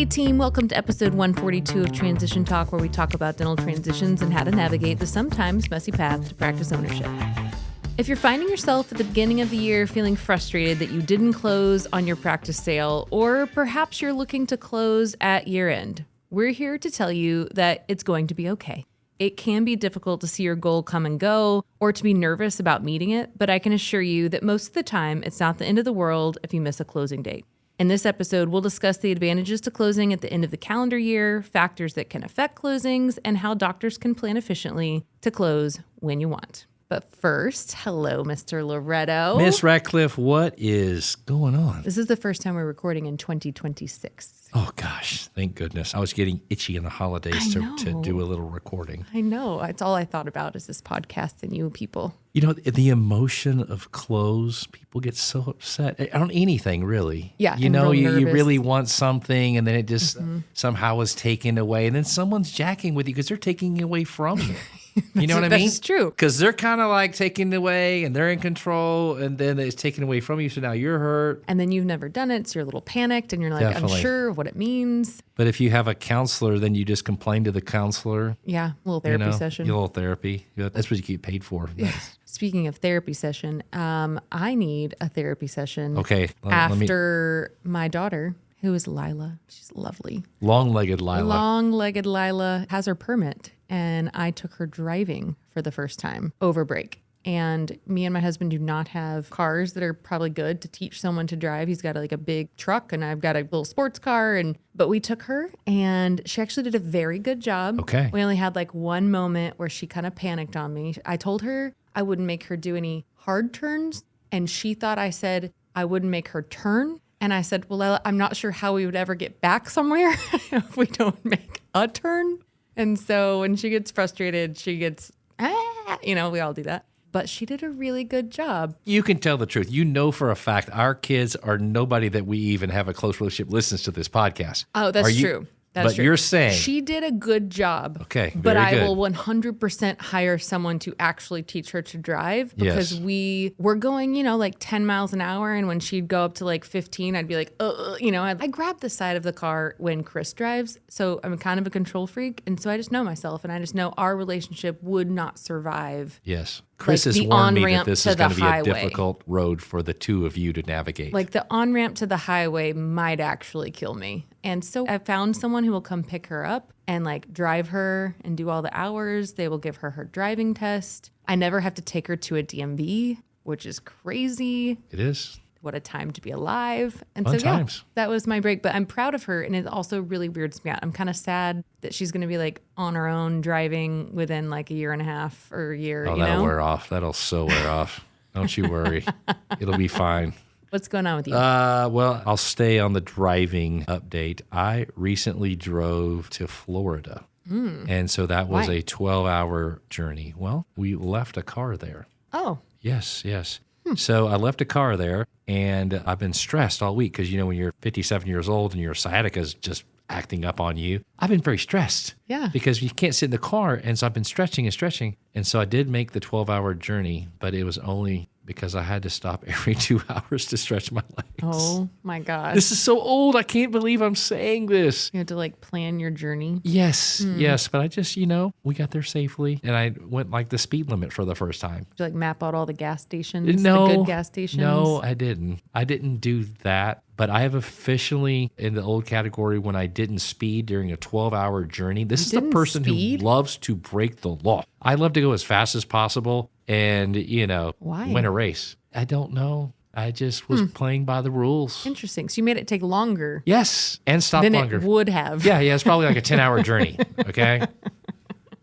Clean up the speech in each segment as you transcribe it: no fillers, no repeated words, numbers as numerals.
team, welcome to episode 142 of Transition Talk, where we talk about dental transitions and how to navigate the sometimes messy path to practice ownership. If you're finding yourself at the beginning of the year feeling frustrated that you didn't close on your practice sale, or perhaps you're looking to close at year end, we're here to tell you that it's going to be okay. It can be difficult to see your goal come and go or to be nervous about meeting it, but I can assure you that most of the time, it's not the end of the world if you miss a closing date. In this episode, we'll discuss the advantages to closing at the end of the calendar year, factors that can affect closings, and how doctors can plan efficiently to close when you want. But first, hello, Mr. Loretto. Miss Ratcliffe, what is going on? This is the first time we're recording in 2026. Oh, gosh. Thank goodness. I was getting itchy in the holidays to do a little recording. I know. It's all I thought about is this podcast and you people. You know, the emotion of close, people get so upset on anything, really. Yeah, You know, you really want something, and then it just somehow is taken away, and then someone's jacking with you because they're taking it away from you. You know what I mean? That's true. Because they're kind of like taking it away, and they're in control, and then it's taken away from you, so now you're hurt. And then you've never done it, so you're a little panicked, and you're like unsure of what it means. But if you have a counselor, then you just complain to the counselor. Yeah, a little therapy session. A little therapy. That's what you get paid for. Speaking of therapy session, I need a therapy session. Okay. After my daughter, who is Lila. She's lovely. Long-legged Lila. Long-legged Lila has her permit, and I took her driving for the first time over break. And me and my husband do not have cars that are probably good to teach someone to drive. He's got a big truck, and I've got a little sports car. But we took her, and she actually did a very good job. Okay. We only had one moment where she kind of panicked on me. I told her I wouldn't make her do any hard turns, and she thought I said I wouldn't make her turn. And I said, well, Ella, I'm not sure how we would ever get back somewhere if we don't make a turn. And so when she gets frustrated, she gets, we all do that. But she did a really good job. You can tell the truth. You know for a fact our kids are nobody that we even have a close relationship listens to this podcast. Oh, that's true. That's true. You're saying she did a good job. Okay, but I will 100% hire someone to actually teach her to drive because we're going, 10 miles an hour. And when she'd go up to 15, I'd be like, I grab the side of the car when Chris drives. So I'm kind of a control freak. And so I just know myself, and I just know our relationship would not survive. Yes. Chris has warned me that this is going to be a difficult road for the two of you to navigate. The on-ramp to the highway might actually kill me. And so I found someone who will come pick her up and drive her and do all the hours. They will give her her driving test. I never have to take her to a DMV, which is crazy. It is. What a time to be alive. And Fun times. That was my break. But I'm proud of her, and it also really weirds me out. I'm kind of sad that she's going to be on her own driving within a year and a half or a year. That'll wear off. That'll so wear off. Don't you worry. It'll be fine. What's going on with you? Well, I'll stay on the driving update. I recently drove to Florida. And so that was a 12-hour journey. Well, we left a car there. Oh. Yes. So I left a car there, and I've been stressed all week because, when you're 57 years old and your sciatica is just acting up on you, I've been very stressed. Yeah. Because you can't sit in the car, and so I've been stretching. And so I did make the 12-hour journey, but it was only because I had to stop every 2 hours to stretch my legs. Oh, my gosh. This is so old. I can't believe I'm saying this. You had to plan your journey? Yes. But I just, we got there safely, and I went the speed limit for the first time. Did you map out all the gas stations? No. The good gas stations? No, I didn't. I didn't do that. But I have officially in the old category when I didn't speed during a 12-hour journey. This is the person who loves to break the law. I love to go as fast as possible and, Why? win a race. I don't know. I just was playing by the rules. Interesting. So you made it take longer. Yes, and stop longer. Than it would have. Yeah, it's probably a 10-hour journey, okay?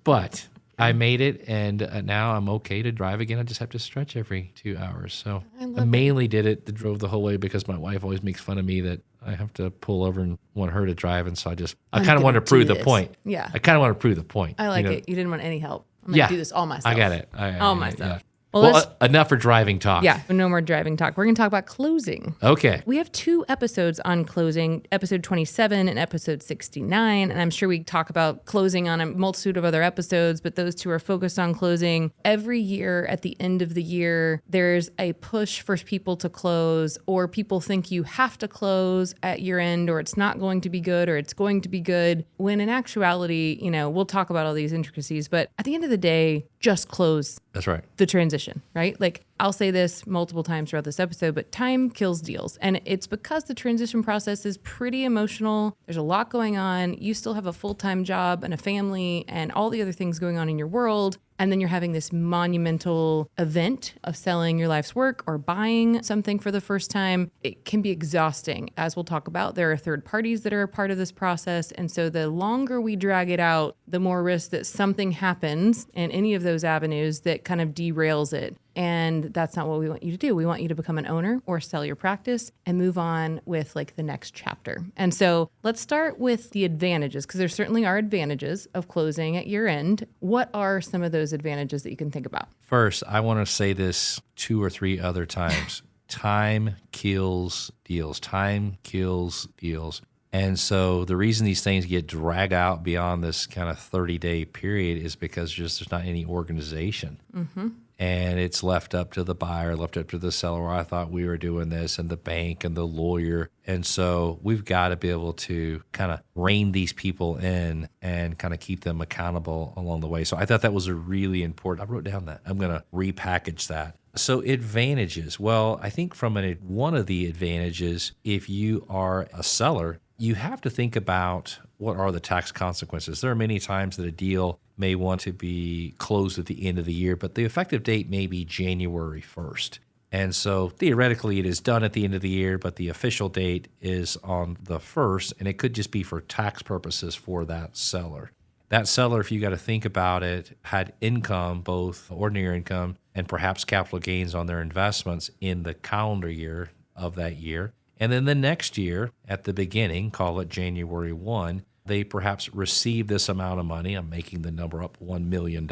But I made it, and now I'm okay to drive again. I just have to stretch every 2 hours. So I mainly drove the whole way because my wife always makes fun of me that I have to pull over and want her to drive. And so I kind of want to prove the point. Yeah. I kind of want to prove the point. I like it. You didn't want any help. I'm going to do this all myself. I got it. All myself. Well, enough for driving talk. Yeah, no more driving talk. We're going to talk about closing. Okay. We have 2 episodes on closing, episode 27 and episode 69. And I'm sure we talk about closing on a multitude of other episodes, but those 2 are focused on closing. Every year at the end of the year, there's a push for people to close, or people think you have to close at year end, or it's not going to be good, or it's going to be good. When in actuality, we'll talk about all these intricacies, but at the end of the day, just close. That's right. The transition, right? Like, I'll say this multiple times throughout this episode, but time kills deals. And it's because the transition process is pretty emotional. There's a lot going on. You still have a full-time job and a family and all the other things going on in your world. And then you're having this monumental event of selling your life's work or buying something for the first time. It can be exhausting. As we'll talk about, there are third parties that are a part of this process. And so the longer we drag it out, the more risk that something happens in any of those avenues that kind of derails it. And that's not what we want you to do. We want you to become an owner or sell your practice and move on with like the next chapter. And so let's start with the advantages, because there certainly are advantages of closing at year end. What are some of those advantages that you can think about? First, I want to say this 2 or 3 other times. Time kills deals. Time kills deals. And so the reason these things get dragged out beyond this kind of 30-day period is because there's not any organization. Mm-hmm. And it's left up to the buyer, left up to the seller. I thought we were doing this, and the bank and the lawyer. And so we've got to be able to kind of rein these people in and kind of keep them accountable along the way. So I thought that was a really important. I wrote down that. I'm going to repackage that. So advantages. Well, I think one of the advantages, if you are a seller, you have to think about what are the tax consequences. There are many times that a deal may want to be closed at the end of the year, but the effective date may be January 1st. And so theoretically it is done at the end of the year, but the official date is on the 1st, and it could just be for tax purposes for that seller. That seller, if you got to think about it, had income, both ordinary income and perhaps capital gains on their investments in the calendar year of that year. And then the next year, at the beginning, call it January 1, they perhaps receive this amount of money. I'm making the number up, $1 million.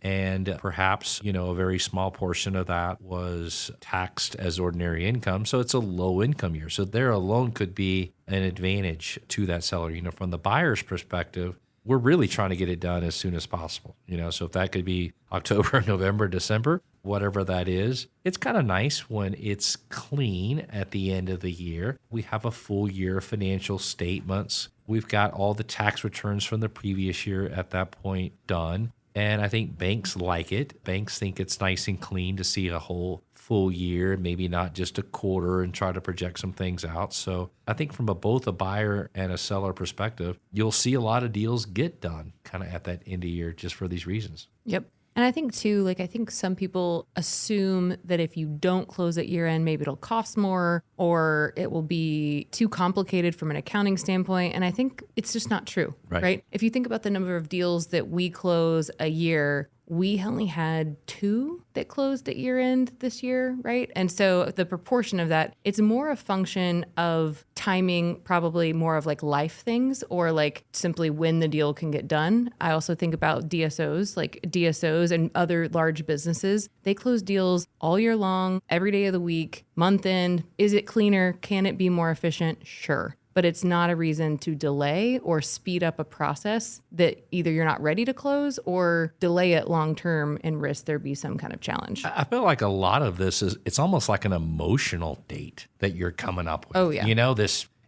And perhaps, a very small portion of that was taxed as ordinary income. So it's a low income year. So there alone could be an advantage to that seller. From the buyer's perspective, we're really trying to get it done as soon as possible. So if that could be October, November, December, whatever that is, it's kind of nice when it's clean at the end of the year. We have a full year of financial statements. We've got all the tax returns from the previous year at that point done. And I think banks like it. Banks think it's nice and clean to see a whole full year, maybe not just a quarter, and try to project some things out. So I think from both a buyer and a seller perspective, you'll see a lot of deals get done kind of at that end of year just for these reasons. Yep. And I think too, I think some people assume that if you don't close at year end, maybe it'll cost more or it will be too complicated from an accounting standpoint. And I think it's just not true, right? If you think about the number of deals that we close a year, we only had 2 that closed at year end this year, right? And so the proportion of that, it's more a function of timing, probably more of like life things or like simply when the deal can get done. I also think about DSOs and other large businesses. They close deals all year long, every day of the week, month end. Is it cleaner? Can it be more efficient? Sure. But it's not a reason to delay or speed up a process that either you're not ready to close or delay it long term and risk there be some kind of challenge. I feel like a lot of this it's almost like an emotional date that you're coming up with. Oh, yeah.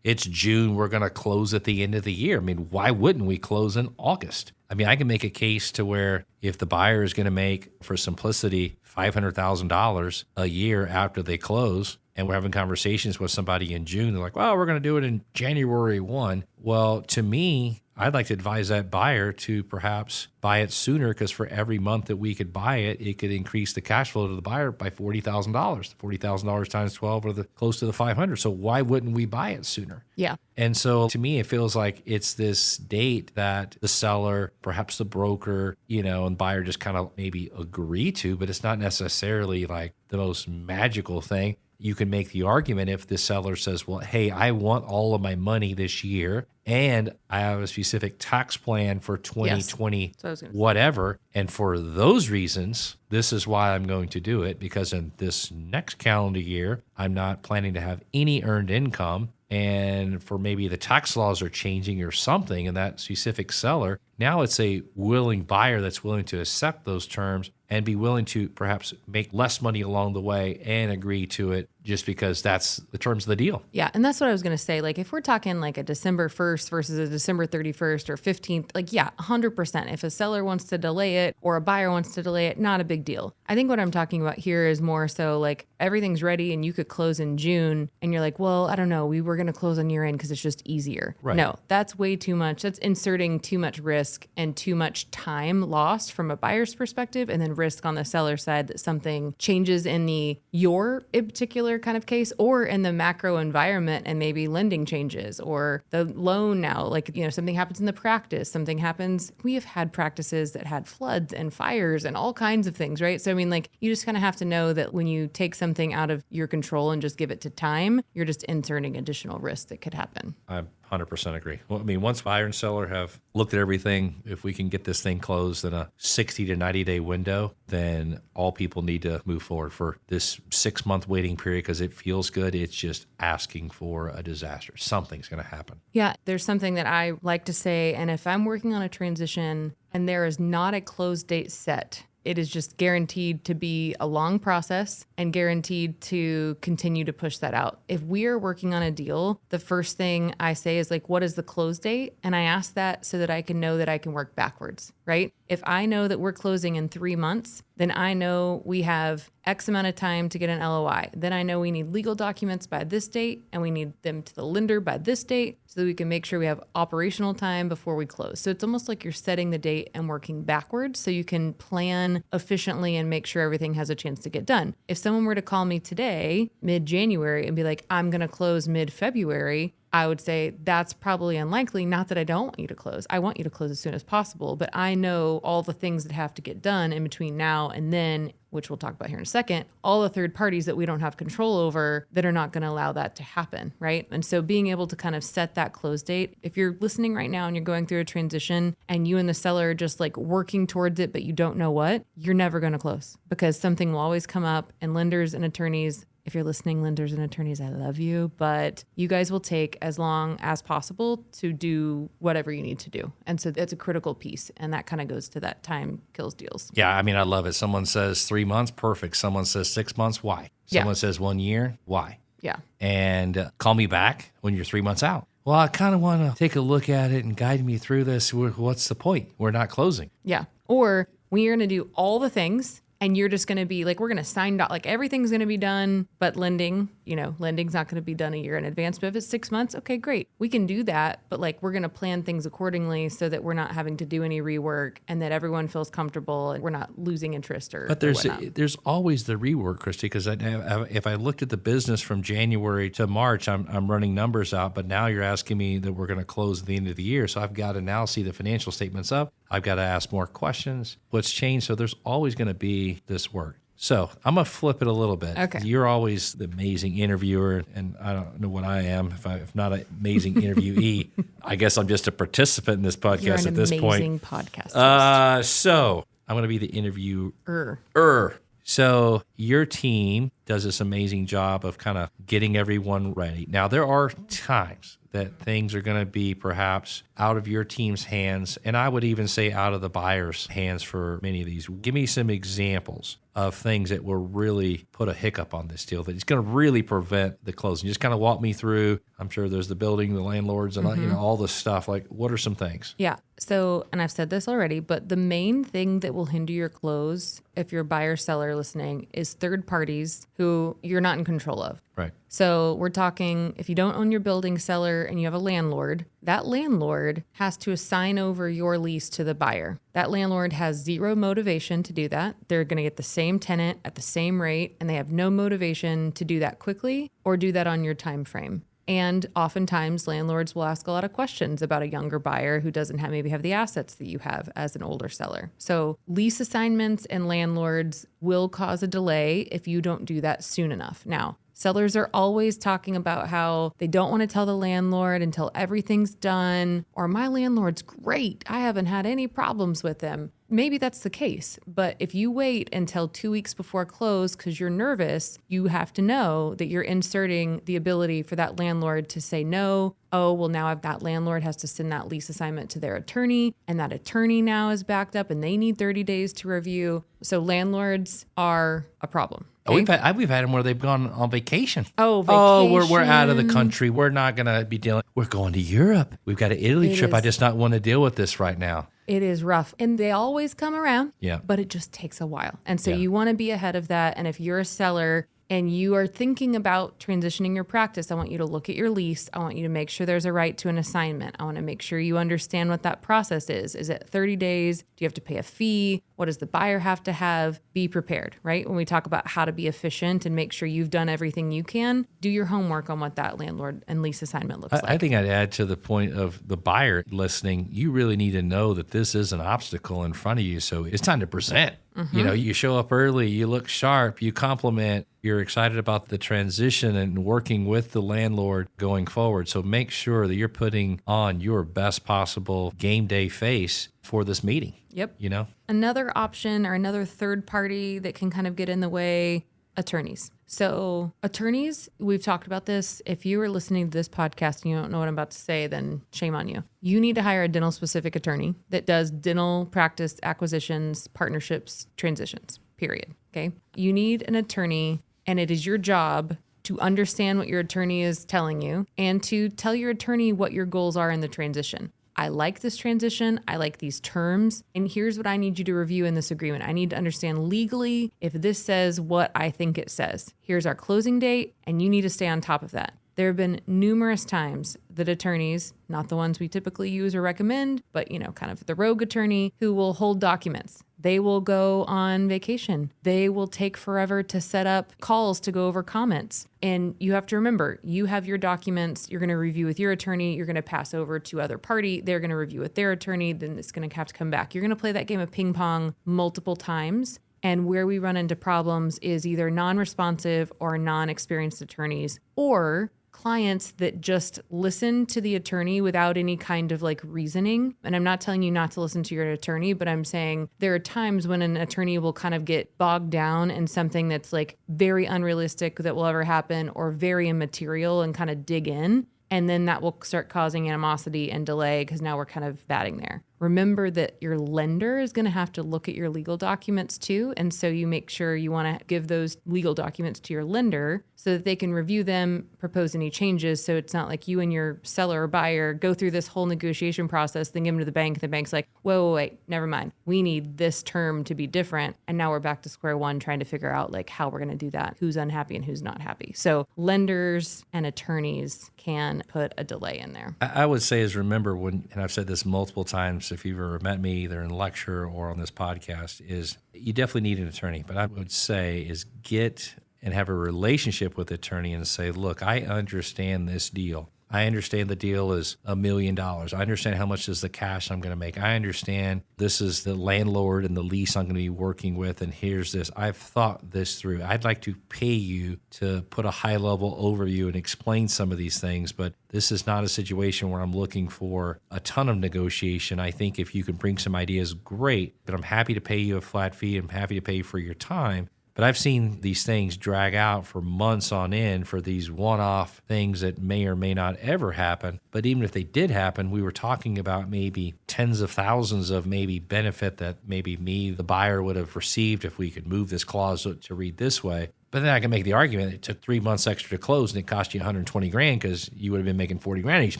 It's June, we're going to close at the end of the year. I mean, why wouldn't we close in August? I mean, I can make a case to where if the buyer is going to make, for simplicity, $500,000 a year after they close, and we're having conversations with somebody in June, they're like, well, we're going to do it in January 1. Well, to me, I'd like to advise that buyer to perhaps buy it sooner, because for every month that we could buy it, it could increase the cash flow to the buyer by $40,000. $40,000 times 12 or close to the 500. So why wouldn't we buy it sooner? Yeah. And so to me, it feels like it's this date that the seller, perhaps the broker, and buyer just kind of maybe agree to, but it's not necessarily like the most magical thing. you can make the argument if the seller says, well, hey, I want all of my money this year and I have a specific tax plan for 2020, whatever. And for those reasons, this is why I'm going to do it, because in this next calendar year, I'm not planning to have any earned income. And for maybe the tax laws are changing or something in that specific seller, now it's a willing buyer that's willing to accept those terms and be willing to perhaps make less money along the way and agree to it just because that's the terms of the deal. Yeah, and that's what I was going to say. Like, if we're talking like a December 1st versus a December 31st or 15th, like, yeah, 100%. If a seller wants to delay it or a buyer wants to delay it, not a big deal. I think what I'm talking about here is more so like everything's ready and you could close in June and you're like, well, I don't know, we were going to close on year end because it's just easier. Right. No, that's way too much. That's inserting too much risk and too much time lost from a buyer's perspective, and then risk on the seller side that something changes in your particular kind of case or in the macro environment, and maybe lending changes or the loan now, like, something happens in the practice, something happens. We have had practices that had floods and fires and all kinds of things, right? So, I mean, like, you just kind of have to know that when you take something out of your control and just give it to time, you're just inserting additional risk that could happen. I 100% agree. Well, I mean, once buyer and seller have looked at everything, if we can get this thing closed in a 60 to 90 day window, then all people need to move forward. For this 6-month waiting period, because it feels good, it's just asking for a disaster. Something's going to happen. Yeah, there's something that I like to say, and if I'm working on a transition and there is not a close date set, it is just guaranteed to be a long process and guaranteed to continue to push that out. If we are working on a deal, the first thing I say is like, what is the close date? And I ask that so that I can know that I can work backwards, right? If I know that we're closing in 3 months, then I know we have X amount of time to get an LOI. Then I know we need legal documents by this date and we need them to the lender by this date so that we can make sure we have operational time before we close. So it's almost like you're setting the date and working backwards so you can plan efficiently and make sure everything has a chance to get done. If someone were to call me today, mid-January, and be like, I'm going to close mid-February, I would say that's probably unlikely. Not that I don't want you to close. I want you to close as soon as possible, but I know all the things that have to get done in between now and then, which we'll talk about here in a second, all the third parties that we don't have control over that are not going to allow that to happen, right? And so being able to kind of set that close date, if you're listening right now and you're going through a transition and you and the seller are just like working towards it, but you don't know what, you're never going to close, because something will always come up, and lenders and attorneys, if you're listening, lenders and attorneys, I love you, but you guys will take as long as possible to do whatever you need to do. And so that's a critical piece. And that kind of goes to that time kills deals. Yeah, I mean, I love it. Someone says 3 months, perfect. Someone says 6 months, why? Someone says 1 year, why? Yeah. And call me back when you're 3 months out. Well, I kind of want to take a look at it and guide me through this. What's the point? We're not closing. Yeah. Or when you're going to do all the things, and you're just going to be like, we're going to sign, like everything's going to be done, but lending's not going to be done a year in advance. But if it's 6 months, okay, great. We can do that. But like, we're going to plan things accordingly so that we're not having to do any rework and that everyone feels comfortable and we're not losing interest But there's always the rework, Christy, because if I looked at the business from January to March, I'm running numbers out, but now you're asking me that we're going to close at the end of the year. So I've got to now see the financial statements up. I've got to ask more questions. What's changed? So there's always going to be this work. So I'm going to flip it a little bit. Okay. You're always the amazing interviewer, and I don't know what I am. If not an amazing interviewee, I guess I'm just a participant in this podcast at this point. You're an amazing podcast host. So I'm going to be the interviewer. So your team does this amazing job of kind of getting everyone ready. Now, there are times that things are going to be perhaps out of your team's hands, and I would even say out of the buyer's hands for many of these. Give me some examples of things that will really put a hiccup on this deal, that it's going to really prevent the closing. Just kind of walk me through. I'm sure there's the building, the landlords, and all this stuff. Like, what are some things? Yeah. So, and I've said this already, but the main thing that will hinder your close, if you're buyer seller listening, is third parties who you're not in control of. Right. So we're talking, if you don't own your building, seller, and you have a landlord, that landlord has to assign over your lease to the buyer. That landlord has zero motivation to do that. They're going to get the same tenant at the same rate, and they have no motivation to do that quickly or do that on your time frame. And oftentimes landlords will ask a lot of questions about a younger buyer who doesn't maybe have the assets that you have as an older seller. So lease assignments and landlords will cause a delay if you don't do that soon enough. Now, Sellers are always talking about how they don't want to tell the landlord until everything's done, or my landlord's great. I haven't had any problems with him. Maybe that's the case, but if you wait until 2 weeks before close because you're nervous, you have to know that you're inserting the ability for that landlord to say no. Oh, well, now that landlord has to send that lease assignment to their attorney, and that attorney now is backed up and they need 30 days to review. So landlords are a problem. Okay? We've had them where they've gone on vacation. Oh, vacation. Oh, we're out of the country. We're not going to be dealing. We're going to Europe. We've got an Italy trip. I just not want to deal with this right now. It is rough. And they always come around, but it just takes a while. And so you want to be ahead of that. And if you're a seller and you are thinking about transitioning your practice, I want you to look at your lease. I want you to make sure there's a right to an assignment. I want to make sure you understand what that process is. Is it 30 days? Do you have to pay a fee? What does the buyer have to have? Be prepared, right? When we talk about how to be efficient and make sure you've done everything you can, do your homework on what that landlord and lease assignment looks like. I think I'd add to the point of the buyer listening, you really need to know that this is an obstacle in front of you. So it's time to present. Mm-hmm. You know, you show up early, you look sharp, you compliment, you're excited about the transition and working with the landlord going forward. So make sure that you're putting on your best possible game day face for this meeting. Yep. You know, another option or another third party that can kind of get in the way, attorneys. So attorneys, we've talked about this. If you are listening to this podcast and you don't know what I'm about to say, then shame on you. You need to hire a dental specific attorney that does dental practice acquisitions, partnerships, transitions, period. Okay. You need an attorney, and it is your job to understand what your attorney is telling you and to tell your attorney what your goals are in the transition. I like this transition. I like these terms. And here's what I need you to review in this agreement. I need to understand legally if this says what I think it says. Here's our closing date, and you need to stay on top of that. There have been numerous times that attorneys, not the ones we typically use or recommend, but, you know, kind of the rogue attorney who will hold documents. They will go on vacation. They will take forever to set up calls to go over comments. And you have to remember, you have your documents. You're going to review with your attorney. You're going to pass over to other party. They're going to review with their attorney. Then it's going to have to come back. You're going to play that game of ping pong multiple times. And where we run into problems is either non-responsive or non-experienced attorneys, or clients that just listen to the attorney without any kind of like reasoning. And I'm not telling you not to listen to your attorney, but I'm saying there are times when an attorney will kind of get bogged down in something that's like very unrealistic that will ever happen or very immaterial and kind of dig in. And then that will start causing animosity and delay because now we're kind of batting there. Remember that your lender is going to have to look at your legal documents too. And so you make sure you want to give those legal documents to your lender so that they can review them, propose any changes. So it's not like you and your seller or buyer go through this whole negotiation process, then give them to the bank. The bank's like, whoa, wait, never mind. We need this term to be different. And now we're back to square one trying to figure out like how we're going to do that, who's unhappy and who's not happy. So lenders and attorneys can put a delay in there. I would say is remember when, and I've said this multiple times, if you've ever met me either in lecture or on this podcast, is you definitely need an attorney. But I would say is get and have a relationship with the attorney and say, look, I understand this deal. I understand the deal is $1 million. I understand how much is the cash I'm going to make. I understand this is the landlord and the lease I'm going to be working with, and here's this. I've thought this through. I'd like to pay you to put a high-level overview and explain some of these things, but this is not a situation where I'm looking for a ton of negotiation. I think if you can bring some ideas, great, but I'm happy to pay you a flat fee. I'm happy to pay you for your time. But I've seen these things drag out for months on end for these one-off things that may or may not ever happen. But even if they did happen, we were talking about maybe tens of thousands of maybe benefit that maybe me, the buyer, would have received if we could move this clause to read this way. But then I can make the argument it took 3 months extra to close and it cost you $120,000 because you would have been making $40,000 each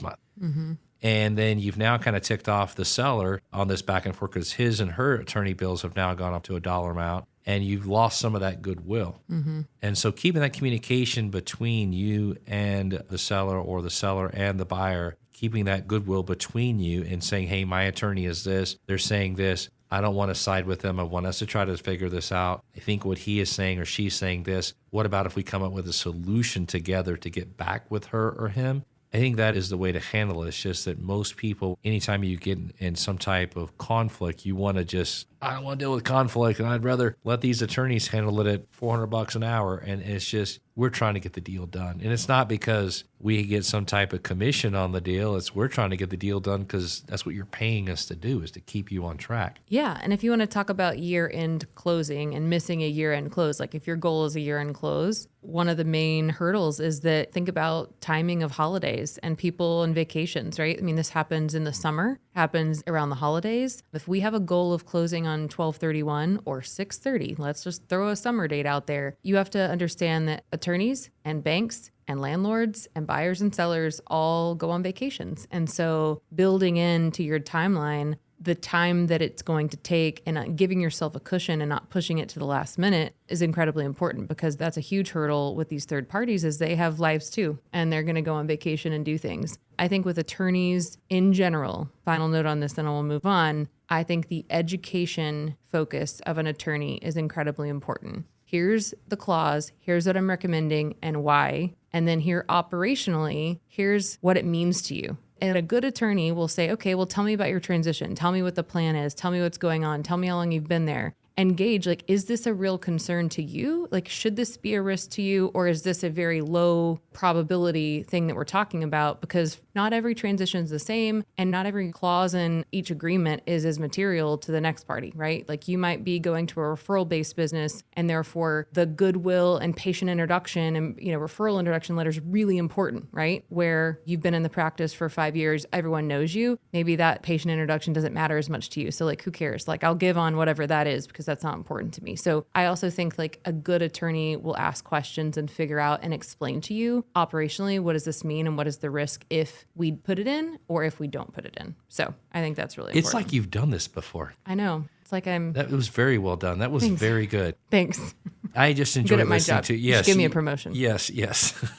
month. Mm-hmm. And then you've now kind of ticked off the seller on this back and forth because his and her attorney bills have now gone up to a dollar amount. And you've lost some of that goodwill. Mm-hmm. And so keeping that communication between you and the seller or the seller and the buyer, keeping that goodwill between you and saying, hey, my attorney is this, they're saying this, I don't want to side with them. I want us to try to figure this out. I think what he is saying or she's saying this. What about if we come up with a solution together to get back with her or him? I think that is the way to handle it. It's just that most people, anytime you get in some type of conflict, you want to just, I don't want to deal with conflict, and I'd rather let these attorneys handle it at $400 an hour. And it's just, we're trying to get the deal done. And it's not because we get some type of commission on the deal. It's we're trying to get the deal done because that's what you're paying us to do, is to keep you on track. Yeah. And if you want to talk about year-end closing and missing a year-end close, like if your goal is a year-end close, one of the main hurdles is that think about timing of holidays and people and vacations, right? I mean, this happens in the summer, happens around the holidays. If we have a goal of closing on 12/31 or 6/30, let's just throw a summer date out there. You have to understand that attorneys and banks and landlords and buyers and sellers all go on vacations. And so building into your timeline the time that it's going to take and giving yourself a cushion and not pushing it to the last minute is incredibly important, because that's a huge hurdle with these third parties, is they have lives too, and they're going to go on vacation and do things. I think with attorneys in general, final note on this, then we'll move on. I think the education focus of an attorney is incredibly important. Here's the clause, here's what I'm recommending and why. And then here operationally, here's what it means to you. And a good attorney will say, okay, well, tell me about your transition. Tell me what the plan is. Tell me what's going on. Tell me how long you've been there. And gauge, like, is this a real concern to you? Like, should this be a risk to you? Or is this a very low probability thing that we're talking about? Because not every transition is the same, and not every clause in each agreement is as material to the next party, right? Like, you might be going to a referral-based business, and therefore the goodwill and patient introduction and, referral introduction letter is really important, right? Where you've been in the practice for 5 years, everyone knows you. Maybe that patient introduction doesn't matter as much to you. So, like, who cares? Like, I'll give on whatever that is, because that's not important to me. So I also think like a good attorney will ask questions and figure out and explain to you operationally, what does this mean and what is the risk if we put it in or if we don't put it in. So I think that's really important. It's like you've done this before. I know. It's like That was very well done. That was Thanks. Very good. Thanks. I just enjoy Good at my listening job. to. Yes. Just give me a promotion. Yes.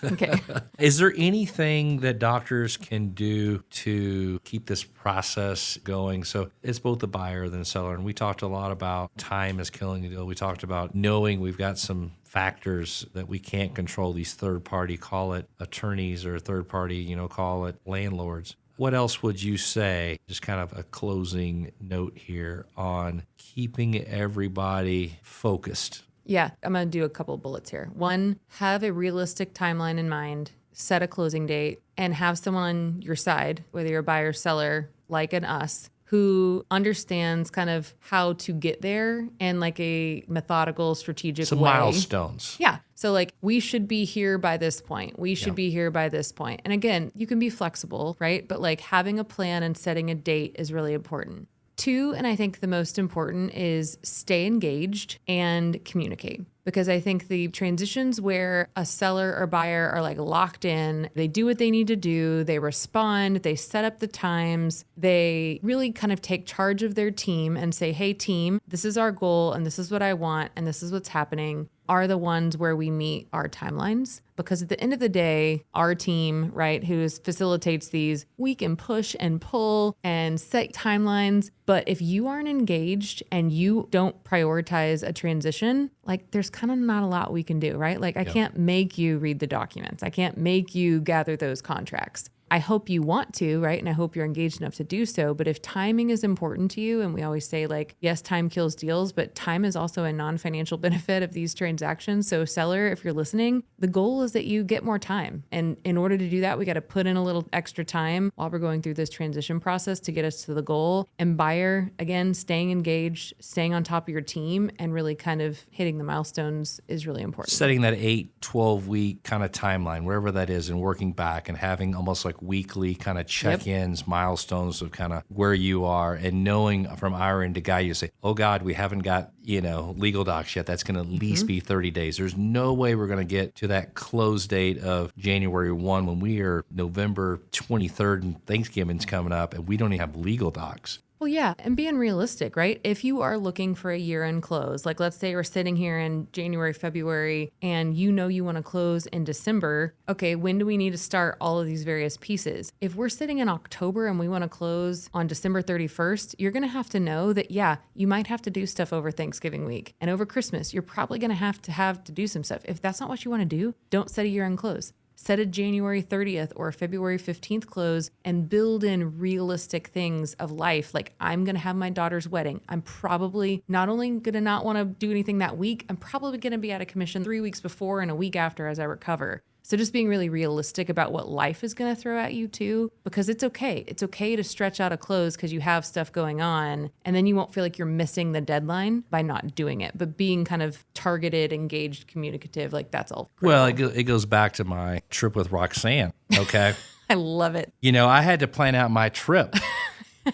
Okay. Is there anything that doctors can do to keep this process going? So it's both the buyer and the seller. And we talked a lot about time is killing the deal. We talked about knowing we've got some factors that we can't control, these third party, call it attorneys, or third party, call it landlords. What else would you say, just kind of a closing note here, on keeping everybody focused? Yeah, I'm going to do a couple of bullets here. One, have a realistic timeline in mind, set a closing date, and have someone on your side, whether you're a buyer or seller, like an us, who understands kind of how to get there in like a methodical, strategic Some way. milestones. Yeah. So like, we should be here by this point. We should be here by this point. And again, you can be flexible, right? But like having a plan and setting a date is really important. 2, and I think the most important, is stay engaged and communicate. Because I think the transitions where a seller or buyer are like locked in, they do what they need to do, they respond, they set up the times, they really kind of take charge of their team and say, hey team, this is our goal and this is what I want and this is what's happening, are the ones where we meet our timelines. Because at the end of the day, our team, right, who facilitates these, we can push and pull and set timelines. But if you aren't engaged and you don't prioritize a transition, like there's kind of not a lot we can do, right? Like I can't make you read the documents. I can't make you gather those contracts. I hope you want to, right? And I hope you're engaged enough to do so. But if timing is important to you, and we always say like, yes, time kills deals, but time is also a non-financial benefit of these transactions. So seller, if you're listening, the goal is that you get more time. And in order to do that, we got to put in a little extra time while we're going through this transition process to get us to the goal. And buyer, again, staying engaged, staying on top of your team, and really kind of hitting the milestones is really important. Setting that 8-12 week kind of timeline, wherever that is, and working back and having almost like weekly kind of check-ins, milestones of kind of where you are, and knowing from our end to guide you, say, oh God, we haven't got, legal docs yet. That's going to at least be 30 days. There's no way we're going to get to that close date of January 1 when we are November 23rd and Thanksgiving's coming up and we don't even have legal docs. Well, yeah, and being realistic, right? If you are looking for a year-end close, like let's say we're sitting here in January, February, and you want to close in December, okay, when do we need to start all of these various pieces? If we're sitting in October and we want to close on December 31st, you're going to have to know that, yeah, you might have to do stuff over Thanksgiving week. And over Christmas, you're probably going to have to do some stuff. If that's not what you want to do, don't set a year-end close. set a January 30th or a February 15th close and build in realistic things of life. Like, I'm going to have my daughter's wedding. I'm probably not only going to not want to do anything that week, I'm probably going to be out of commission 3 weeks before and a week after as I recover. So just being really realistic about what life is going to throw at you too, because it's okay. It's okay to stretch out a close because you have stuff going on, and then you won't feel like you're missing the deadline by not doing it. But being kind of targeted, engaged, communicative, like that's all critical. Well, it goes back to my trip with Roxanne, okay? I love it. I had to plan out my trip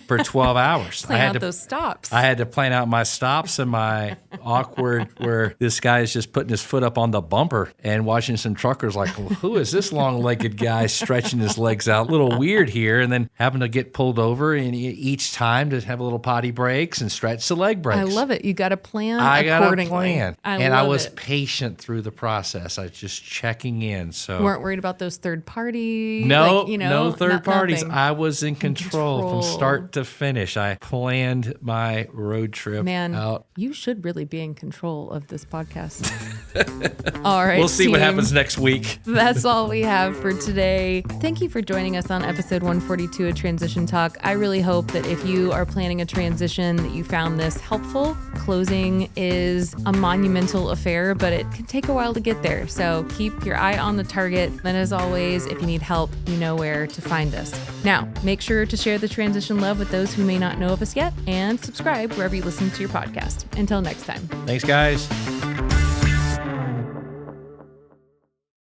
for 12 hours. Plan out those stops. I had to plan out my stops and my awkward where this guy is just putting his foot up on the bumper and watching some truckers like, well, who is this long-legged guy stretching his legs out? A little weird here. And then having to get pulled over and each time to have a little potty breaks and stretch the leg breaks. I love it. You got to plan I got accordingly. to plan. And I was patient through the process. I was just checking in. So weren't worried about those third party. No, no third parties. Nothing. I was in control from start to finish. I planned my road trip out. You should really be in control of this podcast. All right, we'll see what happens next week. That's all we have for today. Thank you for joining us on episode 142 of Transition Talk. I really hope that if you are planning a transition that you found this helpful. Closing is a monumental affair, but it can take a while to get there. So keep your eye on the target. And as always, if you need help, you know where to find us. Now, make sure to share the transition love with those who may not know of us yet, and subscribe wherever you listen to your podcast. Until next time. Thanks, guys.